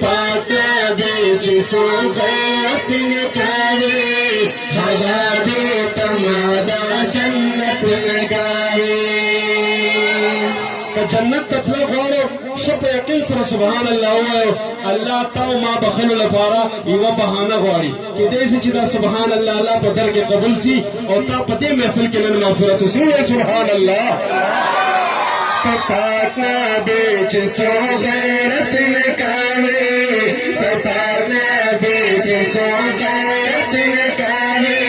پاک نبی سو غیرت نکاوی هغه دې تمادا جنت نکاوی که جنت ته تلل غواړو ښه په یقین سره سبحان الله ووایو الله تا او ما بخلو لپاره یوه بهانه غواړي کیدای شي چې دا سبحان الله الله په در کې قبول سي او تا په دې محفل کې نن مغفرت وسي سبحان الله پاک نبی چې سو غیرت نکاوی پاک نبی چې سو غیرت نکاوی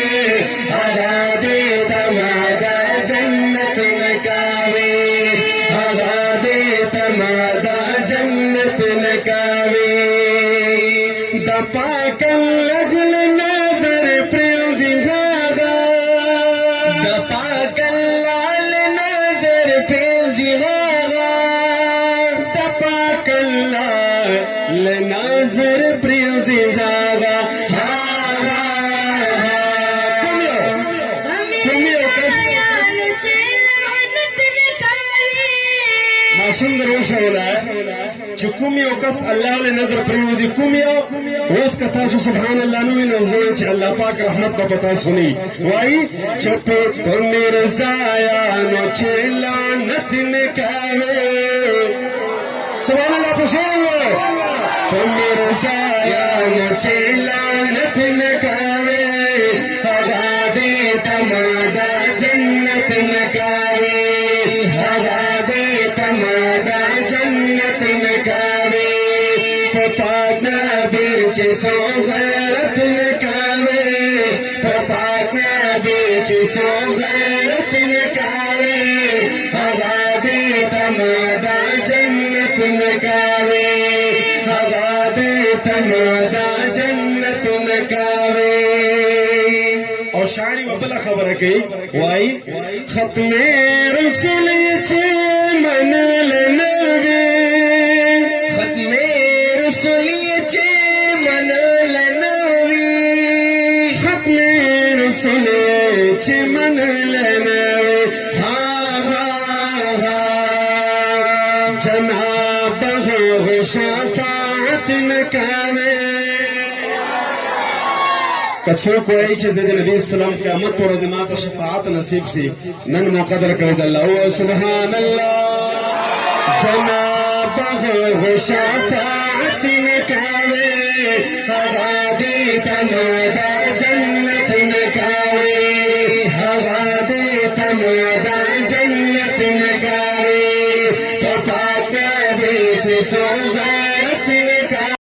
هغه دې تمادا جنت نکاوی هغه دې تمادا جنت نکاوی د پاک الله نظر پریوزي هغه د پاک الله نظر پریوزي نظر پریوزی هاغا معصوم در وشولا چې کوم یو کس الله له نظر پریوزي کوم یو اوس که تاسو سبحان الله نو وینئ چې الله پاک رحمت به په تاسو نه وایي چې په مرزایانو چې لعنت نه کوي سبحان الله پښینه مرزایانو چې لعنت نه کوي هغه دې تمادا جنت نه کوي هغه دې تمادا جنت نه کوي په پاک نبی چې سو غیرت نه کوي په پاک نبی چې سو غیرت نه کوي هغه دې تمادا جنت نه کوي تمادا جنت نکاوی او شاعری و بلا خبره کوي وای ختم رسول چې منل نوی ختم رسول چې منل نوی ختم رسول چې منل نوی ها ها ها جناب هو شفاعت نکاوی کڅوک وایي چې د نبی اسلام قیامت پر ورځ ماته شفاعت نصیب سي نن مو قدر کړی د الله او سبحان الله جناب هو شفاعت